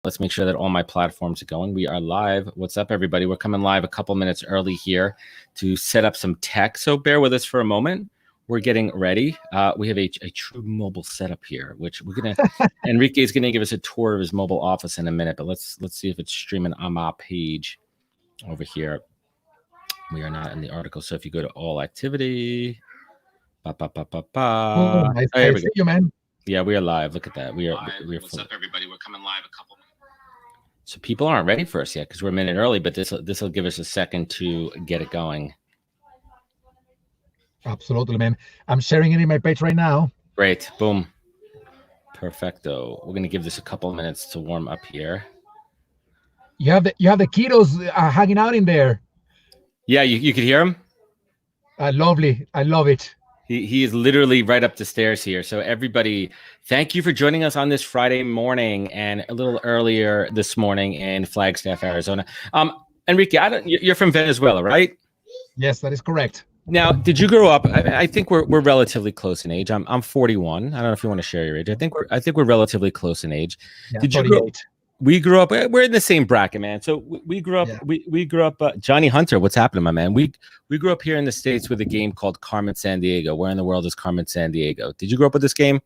Let's make sure that all my platforms are going. We are live. What's up, everybody? We're coming live a couple minutes early here to set up some tech. So bear with us for a moment. We're getting ready. We have a true mobile setup here, which we're gonna. Enrique is gonna give us a tour of his mobile office in a minute. But let's see if it's streaming on my page over here. We are not in the article, so if you go to all activity, I see you, man. Yeah, we are live. Look at that. We are. What's up, everybody? We're coming live a couple minutes. So people aren't ready for us yet because we're a minute early, but this will give us a second to get it going. Absolutely, man. I'm sharing it in my page right now. Great. Boom. Perfecto. We're gonna give this a couple minutes to warm up here. You have the kiddos hanging out in there. Yeah, you could hear him. Lovely. I love it. He is literally right up the stairs here. So everybody, thank you for joining us on this Friday morning and a little earlier this morning in Flagstaff, Arizona. Enrique, you're from Venezuela, right? Yes, that is correct. Now, did you grow up? I think we're relatively close in age. I'm 41. I don't know if you want to share your age. I think we're relatively close in age. Yeah, did 38. We grew up. We're in the same bracket, man. So we grew up. Yeah. We grew up. Johnny Hunter, what's happening, my man? We grew up here in the States with a game called Carmen Sandiego. Where in the world is Carmen Sandiego? Did you grow up with this game?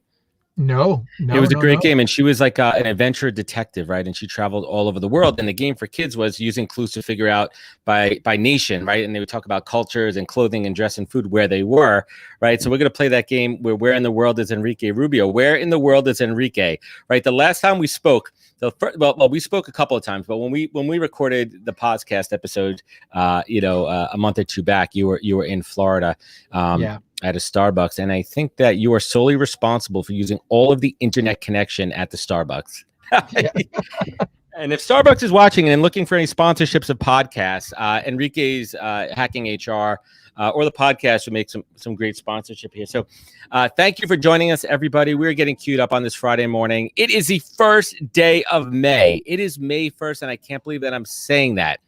No. It was a great game, and she was like an adventure detective, right? And she traveled all over the world. And the game for kids was using clues to figure out by nation, right? And they would talk about cultures and clothing and dress and food where they were, right? So we're gonna play that game where in the world is Enrique Rubio? Where in the world is Enrique? Right? The last time we spoke, we spoke a couple of times, but when we recorded the podcast episode, a month or two back, you were in Florida. At a Starbucks, and I think that you are solely responsible for using all of the internet connection at the Starbucks. And if Starbucks is watching and looking for any sponsorships of podcasts, Enrique's Hacking HR or the podcast would make some great sponsorship here. So thank you for joining us, everybody. We're getting queued up on this Friday morning. It is the first day of May. It is May 1st, and I can't believe that I'm saying that.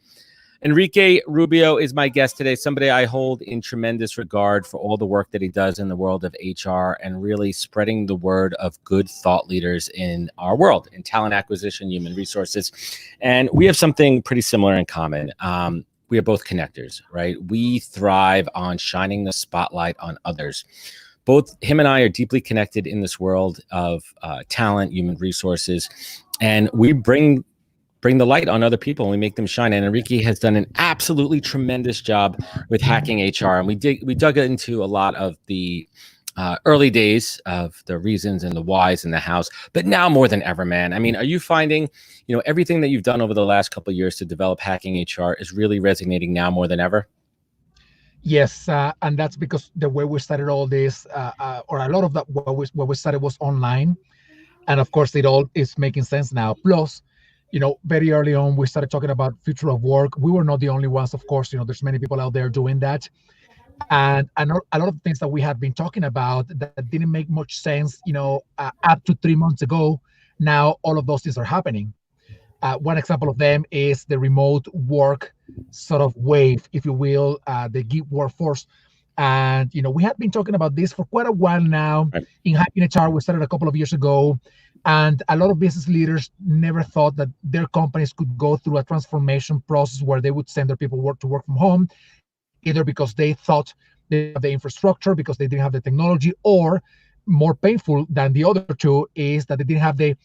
Enrique Rubio is my guest today, somebody I hold in tremendous regard for all the work that he does in the world of HR and really spreading the word of good thought leaders in our world, in talent acquisition, human resources. And we have something pretty similar in common. We are both connectors, right? We thrive on shining the spotlight on others. Both him and I are deeply connected in this world of talent, human resources, and we bring the light on other people and we make them shine. And Enrique has done an absolutely tremendous job with Hacking HR. And we dug into a lot of the early days of the reasons and the whys and the hows, but now more than ever, man. I mean, are you finding, everything that you've done over the last couple of years to develop Hacking HR is really resonating now more than ever? Yes, and that's because the way we started all this, or a lot of that, what we started was online. And of course, it all is making sense now. Plus, very early on, we started talking about future of work. We were not the only ones, of course. There's many people out there doing that. And a lot of things that we had been talking about that didn't make much sense, up to 3 months ago, now all of those things are happening. One example of them is the remote work sort of wave, if you will, the gig workforce. And, we had been talking about this for quite a while now. Right. In Hacking HR, we started a couple of years ago. And a lot of business leaders never thought that their companies could go through a transformation process where they would send their people to work from home, either because they thought they have the infrastructure, because they didn't have the technology, or more painful than the other two is that they didn't have the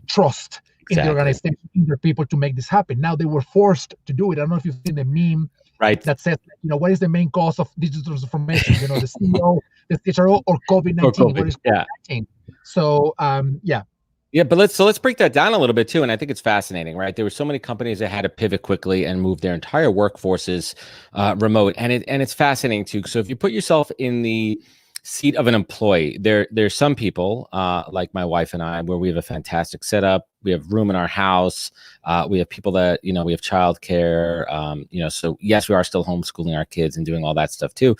trust in the organization, in their people to make this happen. Now they were forced to do it. I don't know if you've seen the meme that says, what is the main cause of digital transformation? The CEO, the CHRO, or COVID-19? What is COVID-19? So, Yeah, but let's break that down a little bit too. And I think it's fascinating, right? There were so many companies that had to pivot quickly and move their entire workforces remote. And it's fascinating too. So if you put yourself in the seat of an employee, there's some people like my wife and I, where we have a fantastic setup. We have room in our house. We have people that, we have childcare. So yes, we are still homeschooling our kids and doing all that stuff too.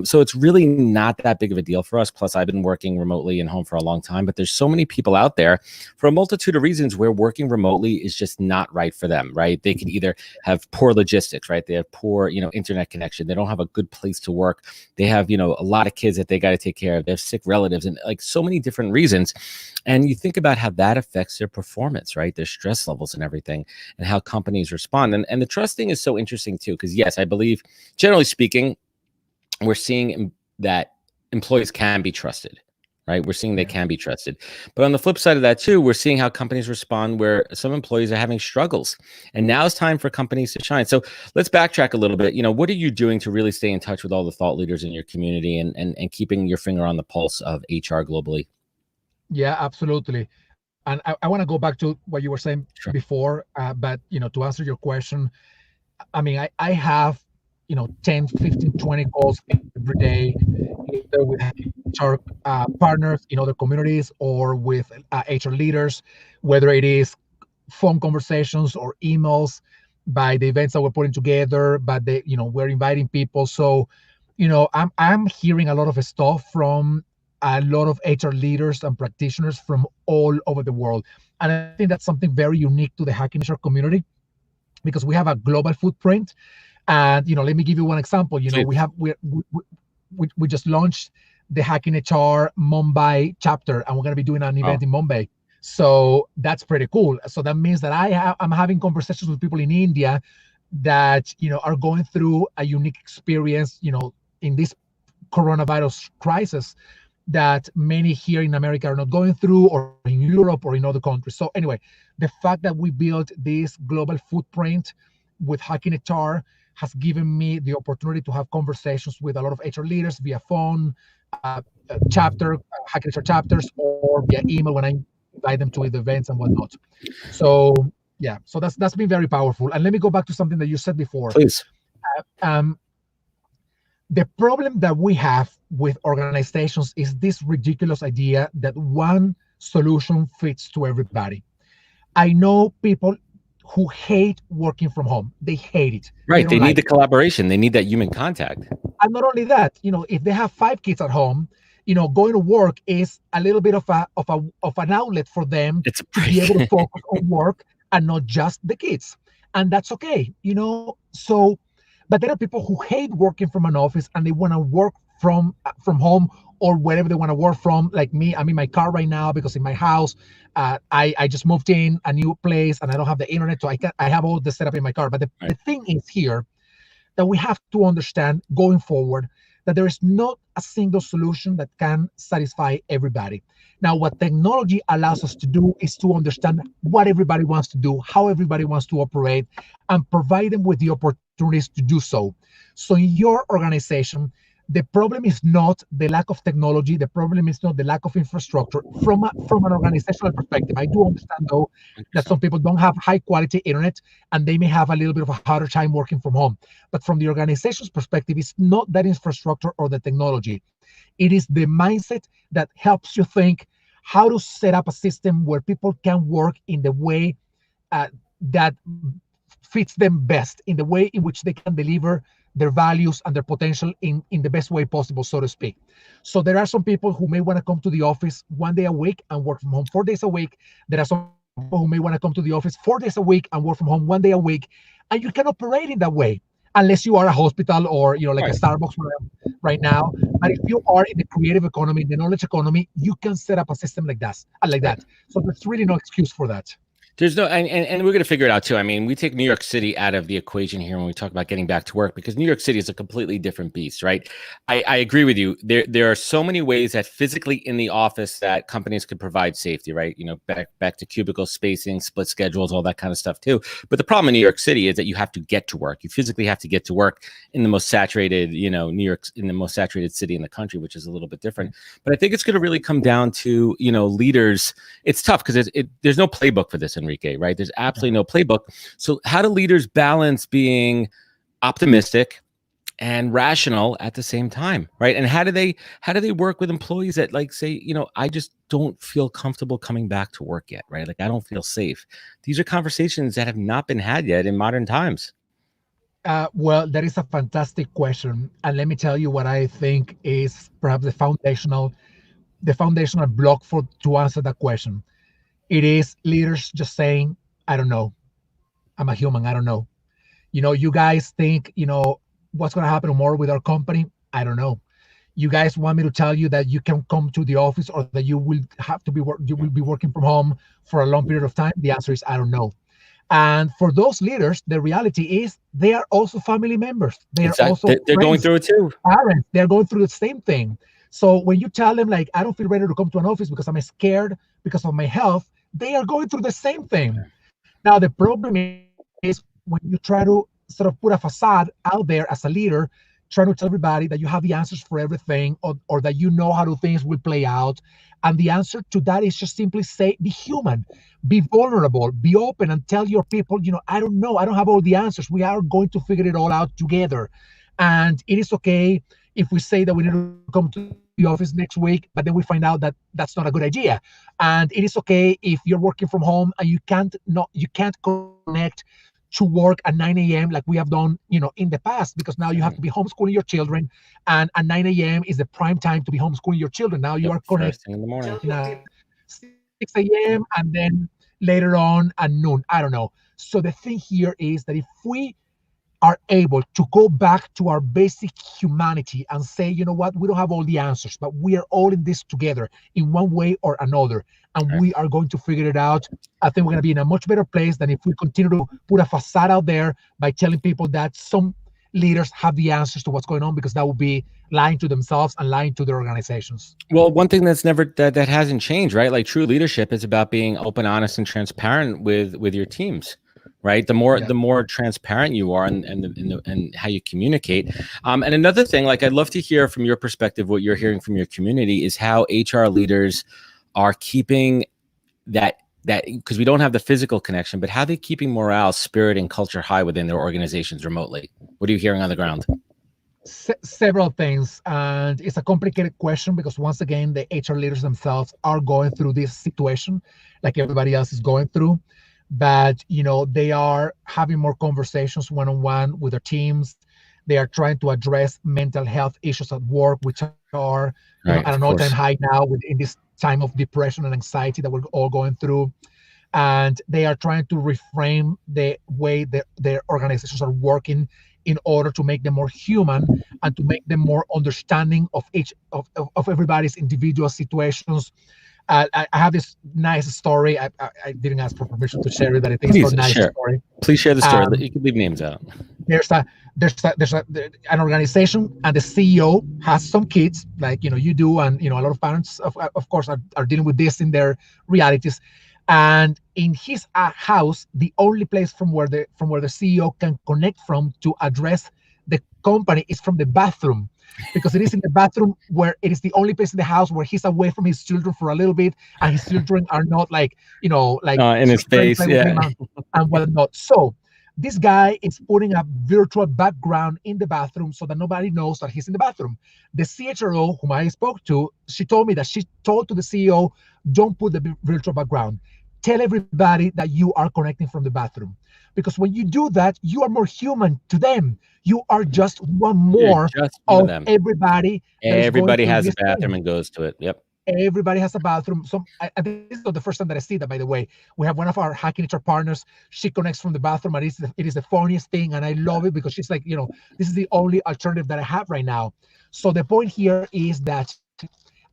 So it's really not that big of a deal for us. Plus, I've been working remotely and home for a long time, but there's so many people out there for a multitude of reasons where working remotely is just not right for them, right? They can either have poor logistics, right? They have poor, internet connection. They don't have a good place to work. They have, a lot of kids that they got to take care of. They have sick relatives and like so many different reasons. And you think about how that affects their performance performance, right? Their stress levels and everything, and how companies respond. And the trust thing is so interesting too, because yes, I believe, generally speaking, we're seeing that employees can be trusted, right? We're seeing they can be trusted. But on the flip side of that too, we're seeing how companies respond where some employees are having struggles. And now it's time for companies to shine. So let's backtrack a little bit. What are you doing to really stay in touch with all the thought leaders in your community and keeping your finger on the pulse of HR globally? Yeah, absolutely. And I want to go back to what you were saying before, but to answer your question, I mean, I have 10, 15, 20 calls every day, either with HR partners in other communities or with HR leaders, whether it is phone conversations or emails by the events that we're putting together, but we're inviting people. So, I'm hearing a lot of stuff from a lot of HR leaders and practitioners from all over the world. And I think that's something very unique to the Hacking HR community because we have a global footprint. And let me give you one example. We just launched the Hacking HR Mumbai chapter, and we're going to be doing an event in Mumbai. So that's pretty cool. So that means that I'm having conversations with people in India that are going through a unique experience, in this coronavirus crisis that many here in America are not going through, or in Europe or in other countries. So anyway, the fact that we built this global footprint with Hacking HR has given me the opportunity to have conversations with a lot of HR leaders via phone, Hacking HR chapters, or via email when I invite them to the events and whatnot. So yeah, so that's been very powerful. And let me go back to something that you said before. Please. The problem that we have with organizations is this ridiculous idea that one solution fits to everybody. I know people who hate working from home. They hate it. Right. They need the collaboration. They need that human contact. And not only that, if they have 5 kids at home, going to work is a little bit of an outlet for them to be able to focus on work and not just the kids. And that's okay, So, but there are people who hate working from an office and they want to work from home or wherever they want to work from. Like me, I'm in my car right now because in my house, I just moved in a new place and I don't have the internet, so I have all the setup in my car. But the thing is here that we have to understand going forward that there is not a single solution that can satisfy everybody. Now, what technology allows us to do is to understand what everybody wants to do, how everybody wants to operate, and provide them with the opportunities to do so. So in your organization, the problem is not the lack of technology. The problem is not the lack of infrastructure. From an organizational perspective, I do understand, though, that some people don't have high-quality internet, and they may have a little bit of a harder time working from home. But from the organization's perspective, it's not that infrastructure or the technology. It is the mindset that helps you think how to set up a system where people can work in the way that fits them best, in the way in which they can deliver their values and their potential in the best way possible, so to speak. So there are some people who may want to come to the office 1 day a week and work from home 4 days a week. There are some people who may want to come to the office 4 days a week and work from home 1 day a week. And you can operate in that way, unless you are a hospital or, like a Starbucks right now. But if you are in the creative economy, the knowledge economy, you can set up a system like that. So there's really no excuse for that. There's no, and we're going to figure it out too. I mean, we take New York City out of the equation here when we talk about getting back to work, because New York City is a completely different beast, right? I agree with you. There are so many ways that physically in the office that companies could provide safety, right? Back to cubicle spacing, split schedules, all that kind of stuff too. But the problem in New York City is that you have to get to work. You physically have to get to work in the most saturated, New York, in the most saturated city in the country, which is a little bit different. But I think it's going to really come down to, leaders. It's tough because there's no playbook for this, Enrique, right? There's absolutely no playbook. So how do leaders balance being optimistic and rational at the same time, right? And how do they work with employees that say, I just don't feel comfortable coming back to work yet, right? I don't feel safe. These are conversations that have not been had yet in modern times. Well, that is a fantastic question. And let me tell you what I think is perhaps the foundational block to answer that question. It is leaders just saying, I don't know. I'm a human. I don't know. You guys think, what's going to happen tomorrow with our company? I don't know. you guys want me to tell you that you can come to the office or that you will have to be you will be working from home for a long period of time? The answer is I don't know. And for those leaders, the reality is they are also family members. They are also They're going friends, through it too. parents. They're going through the same thing. So when you tell them like, I don't feel ready to come to an office because I'm scared because of my health, they are going through the same thing. Now, the problem is when you try to sort of put a facade out there as a leader, trying to tell everybody that you have the answers for everything, or that you know how things will play out. And the answer to that is just simply say, be human, be vulnerable, be open, and tell your people, I don't know, I don't have all the answers. We are going to figure it all out together. And it is okay if we say that we need to come to the office next week, but then we find out that that's not a good idea. And it is okay if you're working from home and you can't connect to work at 9 a.m. like we have done, in the past, because now you have to be homeschooling your children, and at 9 a.m. is the prime time to be homeschooling your children. Now you are connected in the morning. 6 a.m. and then later on at noon. I don't know. So the thing here is that if we are able to go back to our basic humanity and say, you know what, we don't have all the answers, but we are all in this together in one way or another, and we are going to figure it out. I think we're going to be in a much better place than if we continue to put a facade out there by telling people that some leaders have the answers to what's going on, because that would be lying to themselves and lying to their organizations. Well, one thing that's that hasn't changed, right? Like true leadership is about being open, honest, and transparent with your teams. Right, the more transparent you are, and how you communicate. And another thing, like I'd love to hear from your perspective, what you're hearing from your community is how HR leaders are keeping that because we don't have the physical connection, but how they're keeping morale, spirit, and culture high within their organizations remotely. What are you hearing on the ground? Several things, and it's a complicated question because once again, the HR leaders themselves are going through this situation like everybody else is going through. But they are having more conversations one-on-one with their teams. They are trying to address mental health issues at work, which are at an all-time high now in this time of depression and anxiety that we're all going through. And they are trying to reframe the way that their organizations are working in order to make them more human and to make them more understanding of everybody's individual situations. I have this nice story. I didn't ask for permission to share it, but I think it's a nice story. Please share the story. You can leave names out. There's an organization, and the CEO has some kids, like you do, and a lot of parents, of course, are dealing with this in their realities. And in his house, the only place from where the CEO can connect from to address the company is from the bathroom, because it is in the bathroom where it is the only place in the house where he's away from his children for a little bit, and his children are not in his face, and whatnot. So this guy is putting a virtual background in the bathroom so that nobody knows that he's in the bathroom. The CHRO, whom I spoke to, she told me that she told to the CEO, don't put the virtual background. Tell everybody that you are connecting from the bathroom. Because when you do that, you are more human to them. You are just one more of them. Everybody. Everybody has a bathroom and goes to it. Yep. Everybody has a bathroom. So this is not the first time that I see that, by the way. We have one of our Hacking HR partners. She connects from the bathroom, and it is the funniest thing. And I love it because she's like, this is the only alternative that I have right now. So the point here is that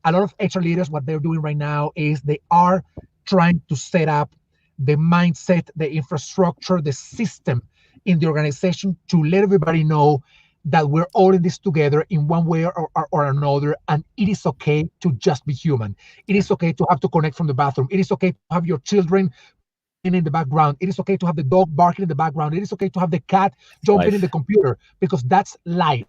a lot of HR leaders, what they're doing right now is they are trying to set up the mindset, the infrastructure, the system in the organization to let everybody know that we're all in this together in one way or another, and it is okay to just be human. It is okay to have to connect from the bathroom. It is okay to have your children in the background. It is okay to have the dog barking in the background. It is okay to have the cat jumping in the computer, because that's life.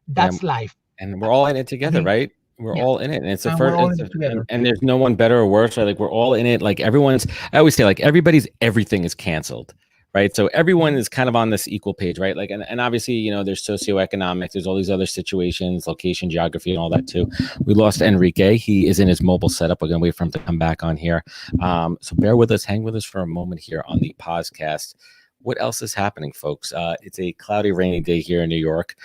That's life. And we're all in it together, right? We're all in it, and it's the first. And there's no one better or worse. Right? Like we're all in it. Like I always say, like everything is canceled, right? So everyone is kind of on this equal page, right? Like, and obviously, there's socioeconomic, there's all these other situations, location, geography, and all that too. We lost Enrique. He is in his mobile setup. We're gonna wait for him to come back on here. So bear with us, hang with us for a moment here on the podcast. What else is happening, folks? It's a cloudy, rainy day here in New York.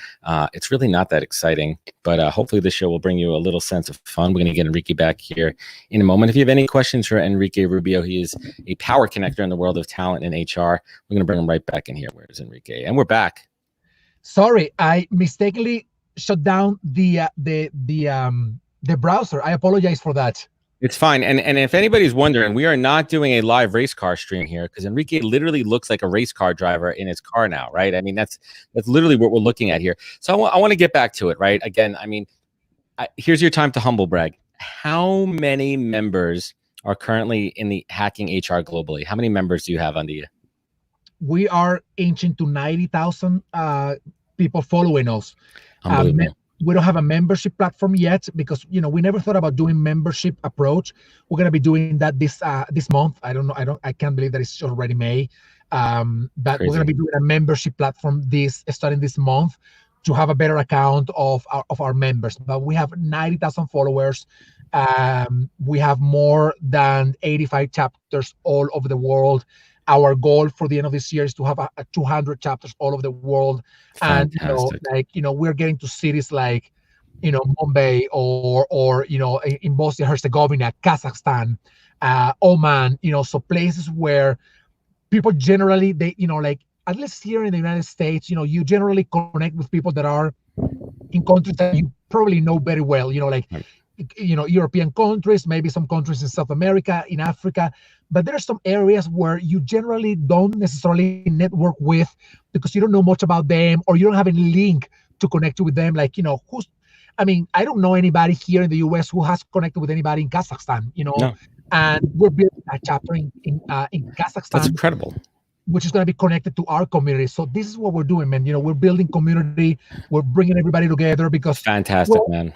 It's really not that exciting, but hopefully this show will bring you a little sense of fun. We're going to get Enrique back here in a moment. If you have any questions for Enrique Rubio, he is a power connector in the world of talent and HR. We're going to bring him right back in here. Where's Enrique? And we're back. Sorry, I mistakenly shut down the browser. I apologize for that. It's fine. And if anybody's wondering, we are not doing a live race car stream here because Enrique literally looks like a race car driver in his car now, right? I mean, that's literally what we're looking at here. So I want to get back to it, right? Again, I mean, here's your time to humble brag. How many members are currently in the Hacking HR globally? How many members do you have under you? We are inching to 90,000 people following us. Unbelievable. We don't have a membership platform yet because we never thought about doing membership approach. We're gonna be doing that this month. I can't believe that it's already May. But Crazy. We're gonna be doing a membership platform starting this month to have a better account of our members. But we have 90,000 followers. We have more than 85 chapters all over the world. Our goal for the end of this year is to have a 200 chapters all over the world. Fantastic. And we're getting to cities like Mumbai or in Bosnia Herzegovina, Kazakhstan, Oman, so places where people generally at least here in the United States, you generally connect with people that are in countries that you probably know very well, European countries, maybe some countries in South America, in Africa. But there are some areas where you generally don't necessarily network with because you don't know much about them or you don't have any link to connect with them. I don't know anybody here in the US who has connected with anybody in Kazakhstan, No. And we're building a chapter in Kazakhstan. That's incredible. Which is going to be connected to our community. So this is what we're doing, man. We're building community. We're bringing everybody together because fantastic, man.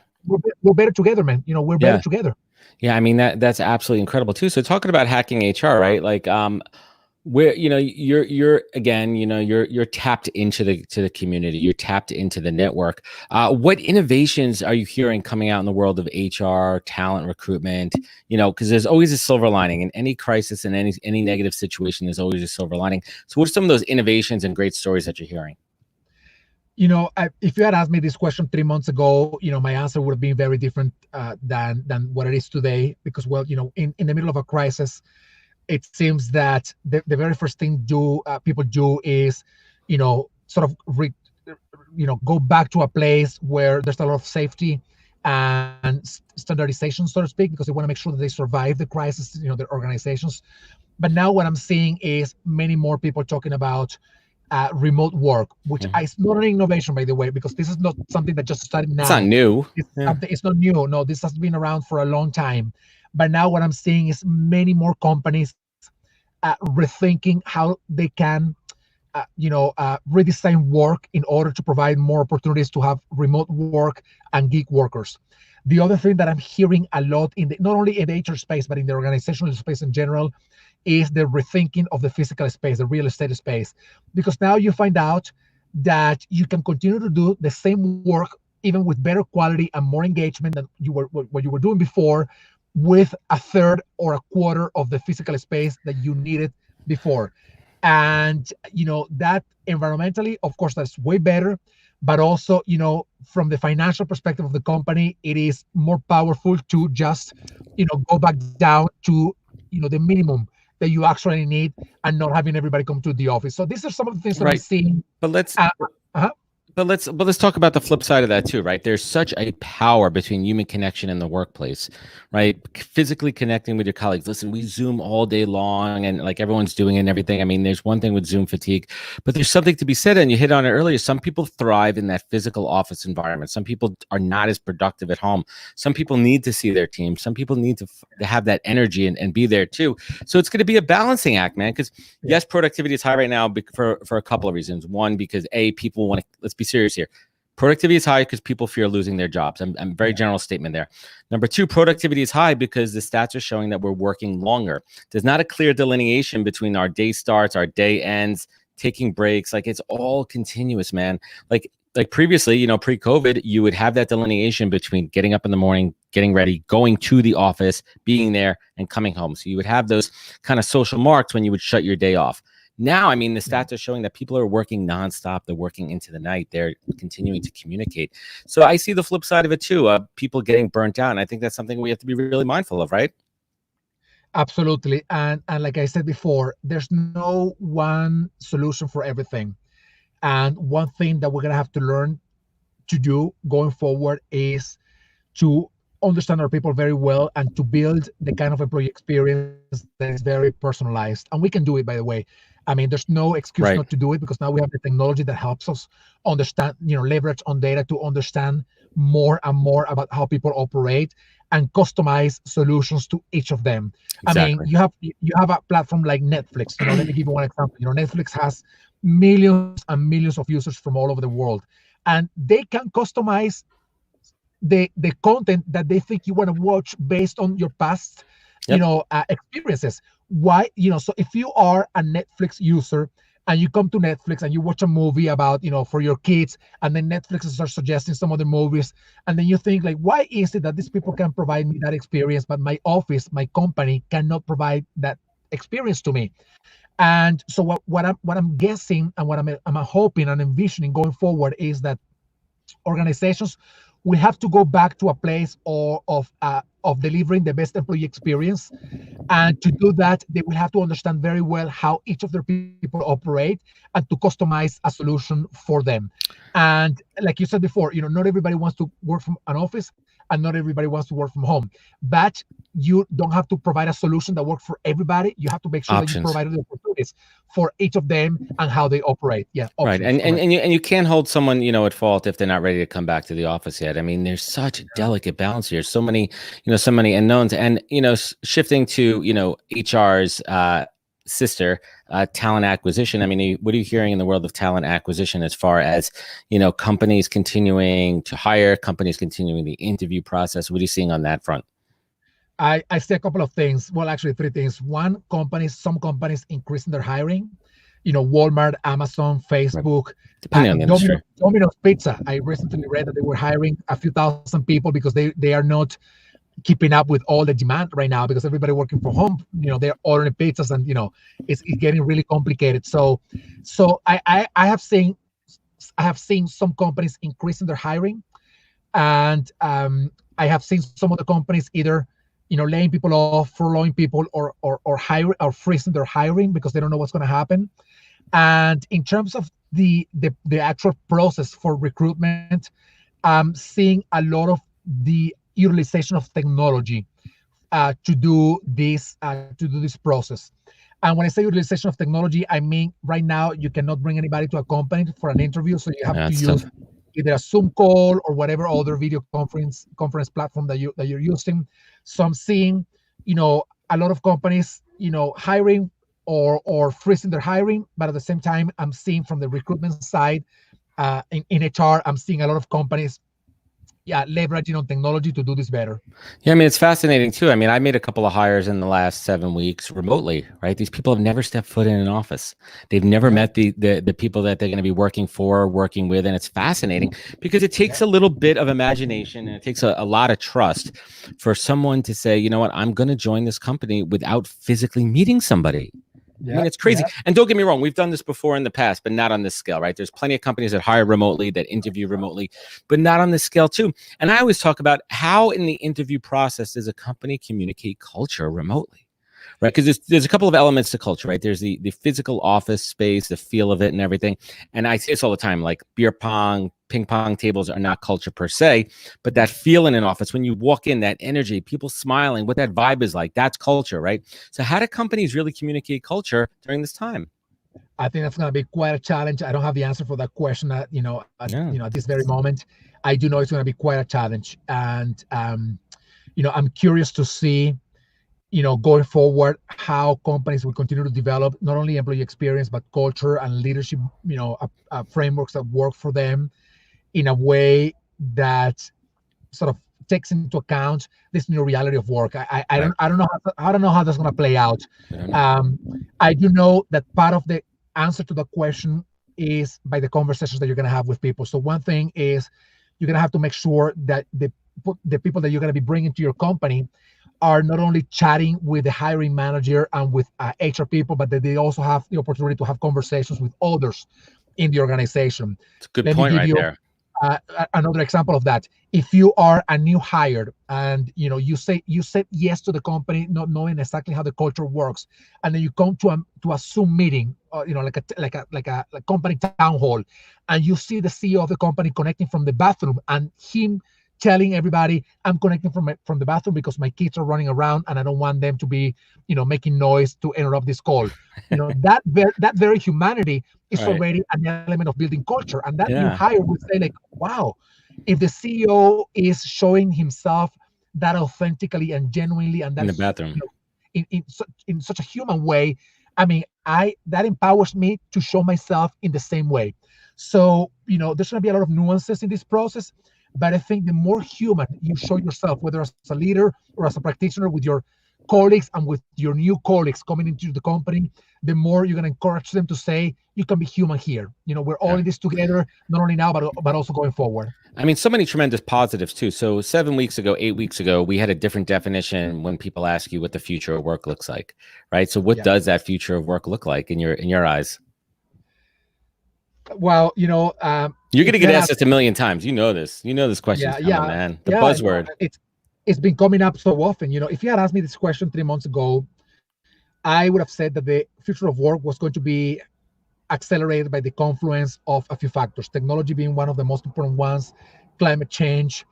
We're better together, man. We're better together. Yeah, I mean that's absolutely incredible too. So talking about hacking HR, right? Like where you're again, you're tapped into the community, you're tapped into the network. What innovations are you hearing coming out in the world of HR, talent recruitment? Because there's always a silver lining in any crisis and any negative situation. There's always a silver lining. So what are some of those innovations and great stories that you're hearing? If you had asked me this question 3 months ago, my answer would have been very different than what it is today. Because, in the middle of a crisis, it seems that the very first thing people do is, sort of go back to a place where there's a lot of safety and standardization, so to speak, because they want to make sure that they survive the crisis, their organizations. But now what I'm seeing is many more people talking about remote work, which is not an innovation, by the way, because this is not something that just started now. It's not new. It's not new. No, this has been around for a long time. But now what I'm seeing is many more companies rethinking how they can, redesign work in order to provide more opportunities to have remote work and gig workers. The other thing that I'm hearing a lot not only in the HR space, but in the organizational space in general, is the rethinking of the physical space, the real estate space. Because now you find out that you can continue to do the same work, even with better quality and more engagement than what you were doing before, with a third or a quarter of the physical space that you needed before. And, that environmentally, of course, that's way better. But also, from the financial perspective of the company, it is more powerful to just, go back down to, the minimum that you actually need and not having everybody come to the office. So these are some of the things that I'm seeing. But let's talk about the flip side of that too, right? There's such a power between human connection in the workplace, right? Physically connecting with your colleagues. Listen, we Zoom all day long and like everyone's doing it and everything. I mean, there's one thing with Zoom fatigue, but there's something to be said, and you hit on it earlier. Some people thrive in that physical office environment. Some people are not as productive at home. Some people need to see their team. Some people need to have that energy and be there too. So it's going to be a balancing act, man, because yes, productivity is high right now for a couple of reasons. One, because people want to, let's be serious here. Productivity is high because people fear losing their jobs. I'm very general statement there. Number two, productivity is high because the stats are showing that we're working longer. There's not a clear delineation between our day starts, our day ends, taking breaks. Like it's all continuous, man. Like previously, pre-COVID, you would have that delineation between getting up in the morning, getting ready, going to the office, being there, and coming home. So you would have those kind of social marks when you would shut your day off. Now, I mean, the stats are showing that people are working nonstop. They're working into the night. They're continuing to communicate. So I see the flip side of it too, people getting burnt out. And I think that's something we have to be really mindful of, right? Absolutely. And like I said before, there's no one solution for everything. And one thing that we're going to have to learn to do going forward is to understand our people very well and to build the kind of employee experience that is very personalized. And we can do it, by the way. I mean, there's no excuse not to do it, because now we have the technology that helps us understand, leverage on data to understand more and more about how people operate and customize solutions to each of them. Exactly. I mean, you have a platform like Netflix. Let me give you one example. Netflix has millions and millions of users from all over the world, and they can customize the content that they think you want to watch based on your past experiences. Why? So if you are a Netflix user and you come to Netflix and you watch a movie about, for your kids, and then Netflix starts suggesting some other movies, and then you think like, why is it that these people can provide me that experience, but my office, my company cannot provide that experience to me? And so what I'm guessing and what I'm hoping and envisioning going forward is that organizations will have to go back to a place of delivering the best employee experience. And to do that, they will have to understand very well how each of their people operate and to customize a solution for them. And like you said before, not everybody wants to work from an office and not everybody wants to work from home. But you don't have to provide a solution that works for everybody. You have to make sure that you provide the opportunities for each of them and how they operate. Yeah, options, right. And you can't hold someone at fault if they're not ready to come back to the office yet. I mean, there's such a delicate balance here. So many unknowns, and shifting to HR's sister, talent acquisition. I mean, what are you hearing in the world of talent acquisition as far as companies continuing to hire, companies continuing the interview process? What are you seeing on that front? I see a couple of things. Well, actually, three things. One, some companies increasing their hiring. Walmart, Amazon, Facebook, depending on the industry. Domino's Pizza. I recently read that they were hiring a few thousand people because they are not keeping up with all the demand right now, because everybody working from home. They're ordering pizzas, and it's getting really complicated. So I have seen some companies increasing their hiring, and I have seen some of the companies either laying people off, furloughing people, or hiring or freezing their hiring because they don't know what's going to happen. And in terms of the actual process for recruitment, I'm seeing a lot of the utilization of technology to do this process. And when I say utilization of technology, I mean right now you cannot bring anybody to a company for an interview, so you have to use either a Zoom call or whatever other video conference platform that you're using. So I'm seeing, a lot of companies, hiring or freezing their hiring, but at the same time, I'm seeing from the recruitment side, in HR, I'm seeing a lot of companies leveraging on technology to do this better. Yeah, I mean, it's fascinating too. I mean, I made a couple of hires in the last 7 weeks remotely, right? These people have never stepped foot in an office. They've never met the people that they're going to be working with. And it's fascinating because it takes a little bit of imagination, and it takes a lot of trust for someone to say, you know what, I'm going to join this company without physically meeting somebody. I mean, it's crazy. And don't get me wrong, we've done this before in the past, but not on this scale, right? There's plenty of companies that hire remotely, that interview remotely, but not on this scale too. And I always talk about how in the interview process does a company communicate culture remotely, right? Because there's a couple of elements to culture, right? There's the physical office space, the feel of it and everything. And I say this all the time, like beer pong, ping pong tables are not culture per se, but that feel in an office, when you walk in, that energy, people smiling, what that vibe is like, that's culture, right? So how do companies really communicate culture during this time? I think that's going to be quite a challenge. I don't have the answer for that question at this very moment. I do know it's going to be quite a challenge. And, I'm curious to see, going forward, how companies will continue to develop not only employee experience, but culture and leadership, frameworks that work for them in a way that sort of takes into account this new reality of work. I don't know how that's going to play out. I do know that part of the answer to the question is by the conversations that you're going to have with people. So one thing is you're going to have to make sure that the people that you're going to be bringing to your company are not only chatting with the hiring manager and with HR people, but that they also have the opportunity to have conversations with others in the organization. It's a good point right there. another example of that. If you are a new hire and you said yes to the company, not knowing exactly how the culture works, and then you come to a Zoom meeting, like a company town hall, and you see the CEO of the company connecting from the bathroom, and him telling everybody, I'm connecting from the bathroom because my kids are running around and I don't want them to be making noise to interrupt this call. That very humanity is Right. already an element of building culture. And that new Yeah. hire would say, like, wow, if the CEO is showing himself that authentically and genuinely, and In the that's bathroom. in such a human way, I mean, that empowers me to show myself in the same way. So there's going to be a lot of nuances in this process, but I think the more human you show yourself, whether as a leader or as a practitioner with your colleagues and with your new colleagues coming into the company, the more you're going to encourage them to say, you can be human here. We're all in this together, not only now, but also going forward. I mean, so many tremendous positives too. So 7 weeks ago, 8 weeks ago, we had a different definition when people ask you what the future of work looks like, right? So what does that future of work look like in your eyes? Well, you're going to get asked this a million times. You know this question's coming, man. The buzzword. It's been coming up so often. If you had asked me this question 3 months ago, I would have said that the future of work was going to be accelerated by the confluence of a few factors, technology being one of the most important ones, climate change,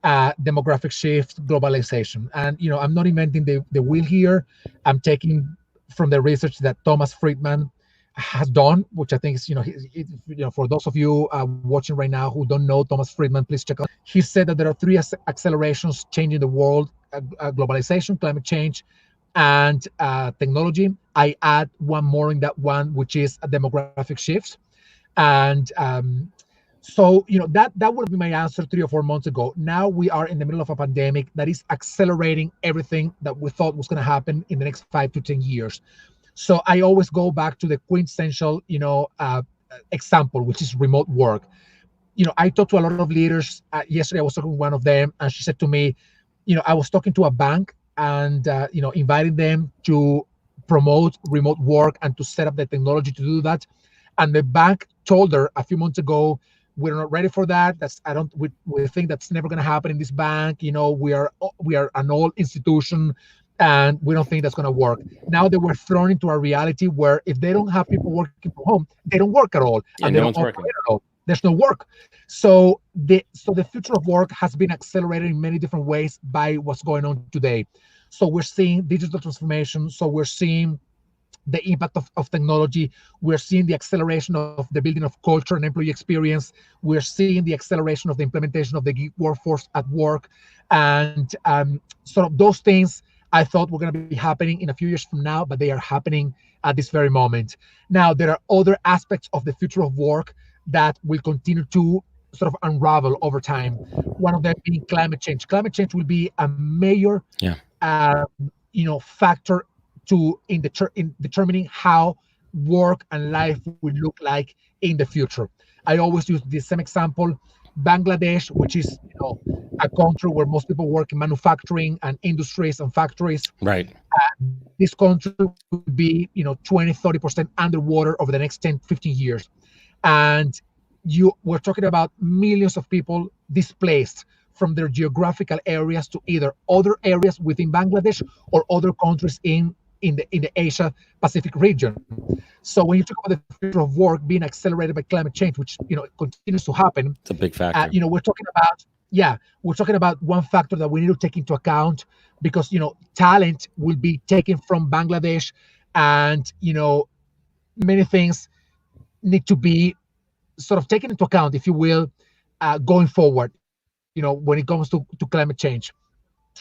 demographic shift, globalization. And I'm not inventing the wheel here. I'm taking from the research that Thomas Friedman has done, which I think is, for those of you watching right now who don't know Thomas Friedman, please check out. He said that there are three accelerations changing the world: globalization, climate change, and technology. I add one more in that one, which is a demographic shift. And so that would be my answer 3 or 4 months ago. Now we are in the middle of a pandemic that is accelerating everything that we thought was going to happen in the next 5 to 10 years. So I always go back to the quintessential example, which is remote work. I talked to a lot of leaders. Yesterday I was talking with one of them, and she said to me, I was talking to a bank and inviting them to promote remote work and to set up the technology to do that. And the bank told her a few months ago, we're not ready for that. We think that's never going to happen in this bank. We are an old institution, and we don't think that's going to work. Now they were thrown into a reality where if they don't have people working from home, they don't work at all, and no one's working at all. There's no work. So the future of work has been accelerated in many different ways by what's going on today. So we're seeing digital transformation. So we're seeing the impact of technology. We're seeing the acceleration of the building of culture and employee experience. We're seeing the acceleration of the implementation of the gig workforce at work. And sort of those things I thought were going to be happening in a few years from now, but they are happening at this very moment. Now, there are other aspects of the future of work that will continue to sort of unravel over time. One of them being climate change. Climate change will be a major factor in determining how work and life will look like in the future. I always use the same example. Bangladesh, which is a country where most people work in manufacturing and industries and factories. Right. This country would be 20-30% underwater over the next 10-15 years. And we're talking about millions of people displaced from their geographical areas to either other areas within Bangladesh or other countries in the Asia Pacific region. So when you talk about the future of work being accelerated by climate change, which continues to happen, it's a big factor. we're talking about one factor that we need to take into account, because talent will be taken from Bangladesh, and many things need to be sort of taken into account, if you will, going forward. When it comes to climate change.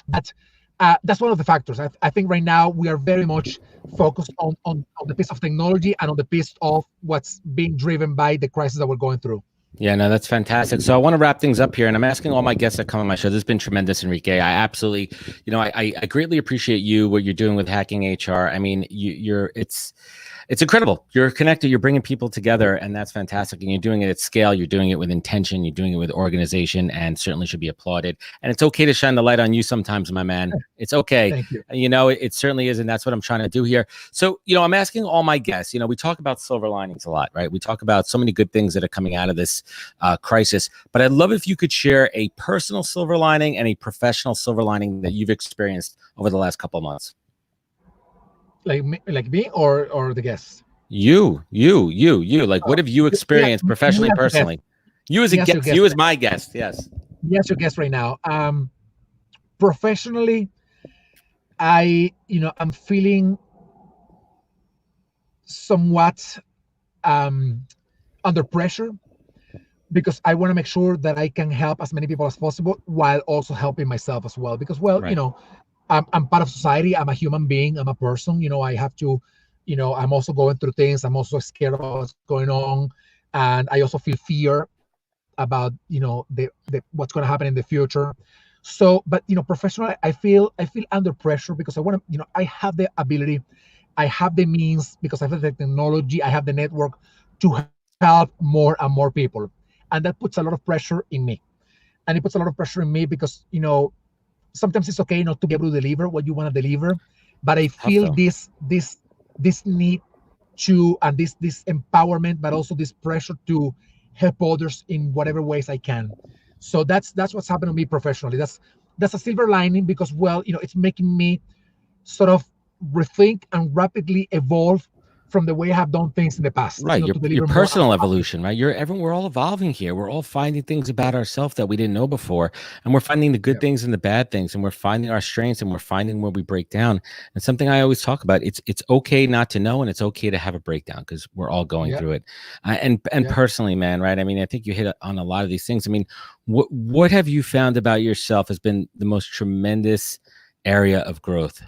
That's one of the factors. I think right now we are very much focused on the piece of technology and on the piece of what's being driven by the crisis that we're going through. Yeah, no, that's fantastic. So I want to wrap things up here, and I'm asking all my guests that come on my show. This has been tremendous, Enrique. I absolutely, I greatly appreciate what you're doing with Hacking HR. I mean, it's incredible. You're connected. You're bringing people together, and that's fantastic. And you're doing it at scale. You're doing it with intention. You're doing it with organization, and certainly should be applauded. And it's okay to shine the light on you sometimes, my man. It's okay. Thank you. It certainly is, and that's what I'm trying to do here. So, I'm asking all my guests. We talk about silver linings a lot, right? We talk about so many good things that are coming out of this this crisis. But I'd love if you could share a personal silver lining and a professional silver lining that you've experienced over the last couple of months. Like me or the guests? You. Like, what have you experienced professionally, personally? You as a guest, you as my guest. Yes, your guest right now. Professionally, I'm feeling somewhat under pressure, because I want to make sure that I can help as many people as possible while also helping myself as well. Because, well, right. I'm part of society. I'm a human being. I'm a person. I have to, I'm also going through things. I'm also scared about what's going on, and I also feel fear about the what's going to happen in the future. So, but professionally, I feel under pressure, because I want to, I have the ability, I have the means, because I have the technology, I have the network to help more and more people, and that puts a lot of pressure in me. And it puts a lot of pressure in me because sometimes it's okay not to be able to deliver what you want to deliver, but I feel this need to, and this empowerment, but also this pressure to help others in whatever ways I can. So that's what's happened to me professionally. That's a silver lining, because, well, it's making me sort of rethink and rapidly evolve from the way I have done things in the past. Right, your personal evolution, right? We're all evolving here. We're all finding things about ourselves that we didn't know before, and we're finding the good things and the bad things, and we're finding our strengths, and we're finding where we break down. And something I always talk about, it's okay not to know, and it's okay to have a breakdown, because we're all going through it. And personally, man, right? I mean, I think you hit on a lot of these things. I mean, what have you found about yourself has been the most tremendous area of growth?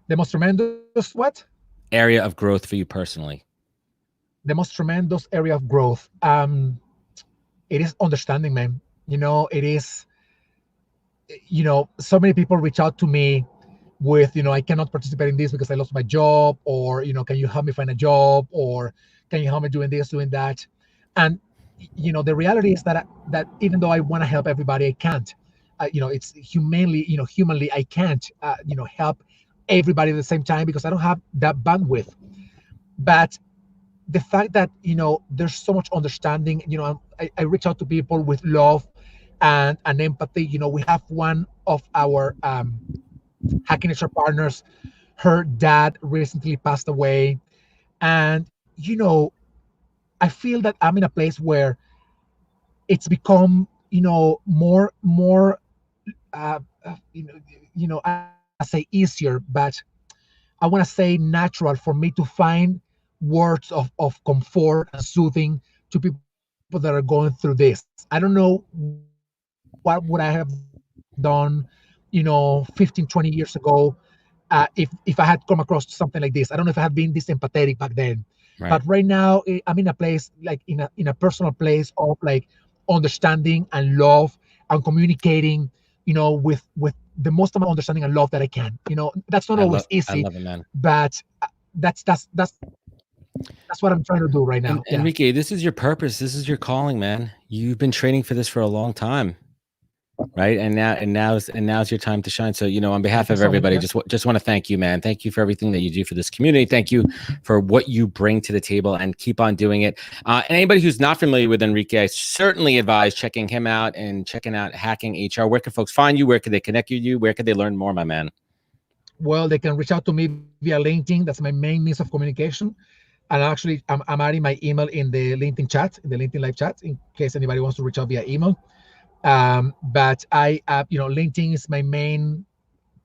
The most tremendous what? Area of growth for you personally? The most tremendous area of growth, it is understanding, man. It is, so many people reach out to me with, I cannot participate in this because I lost my job, or can you help me find a job, or can you help me doing this, doing that? And the reality is that even though I want to help everybody, I can't. It's humanly I can't help everybody at the same time, because I don't have that bandwidth. But the fact that there's so much understanding, I reach out to people with love and empathy. We have one of our Hacking HR partners, her dad recently passed away, and I feel that I'm in a place where it's become more I say easier, but I want to say natural for me to find words of comfort and soothing to people that are going through this. I don't know what would I have done 15, 20 years ago, if I had come across something like this. I don't know if I had been this empathetic back then. Right. But right now I'm in a place, like in a personal place of like understanding and love and communicating with the most amount of understanding and love that I can. That's not always easy. I love it, man. But that's what I'm trying to do right now. Enrique, this is your purpose. This is your calling, man. You've been training for this for a long time, right? And now's your time to shine. So, on behalf of everybody, just want to thank you, man. Thank you for everything that you do for this community. Thank you for what you bring to the table, and keep on doing it. And anybody who's not familiar with Enrique, I certainly advise checking him out and checking out Hacking HR. Where can folks find you? Where can they connect with you? Where can they learn more, my man? Well, they can reach out to me via LinkedIn. That's my main means of communication. And actually, I'm adding my email in the LinkedIn chat, in the LinkedIn live chat, in case anybody wants to reach out via email. But LinkedIn is my main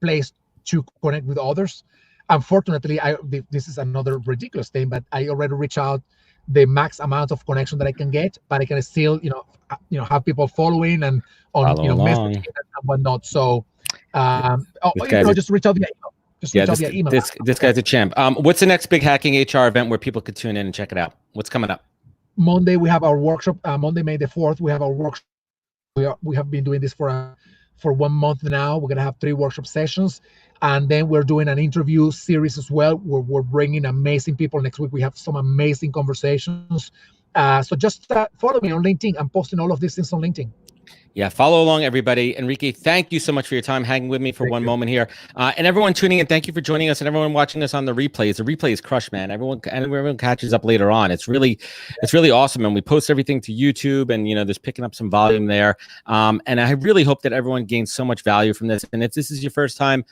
place to connect with others. Unfortunately, this is another ridiculous thing, but I already reach out the max amount of connection that I can get, but I can still, have people following and on, messaging and whatnot. So, just reach out via email. This guy's a champ. What's the next big Hacking HR event where people could tune in and check it out? What's coming up? Monday, we have our workshop. Monday, May the 4th, we have our workshop. We have been doing this for 1 month now. We're going to have 3 workshop sessions. And then we're doing an interview series as well. We're bringing amazing people. Next week, we have some amazing conversations. So just follow me on LinkedIn. I'm posting all of these things on LinkedIn. Yeah, follow along, everybody. Enrique, thank you so much for your time hanging with me for one moment here. And everyone tuning in, thank you for joining us, and everyone watching us on the replays. The replays crush, man. Everyone catches up later on. It's really awesome. And we post everything to YouTube, and there's picking up some volume there. And I really hope that everyone gains so much value from this. And if this is your first time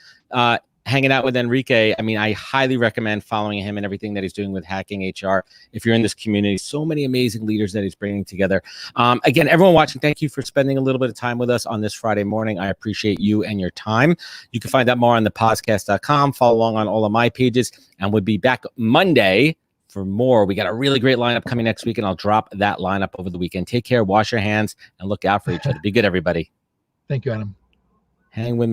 hanging out with Enrique, I mean, I highly recommend following him and everything that he's doing with Hacking HR. If you're in this community, so many amazing leaders that he's bringing together. Again, everyone watching, thank you for spending a little bit of time with us on this Friday morning. I appreciate you and your time. You can find out more on thepodcast.com. Follow along on all of my pages, and we'll be back Monday for more. We got a really great lineup coming next week, and I'll drop that lineup over the weekend. Take care, wash your hands, and look out for each other. Be good, everybody. Thank you, Adam. Hang with me.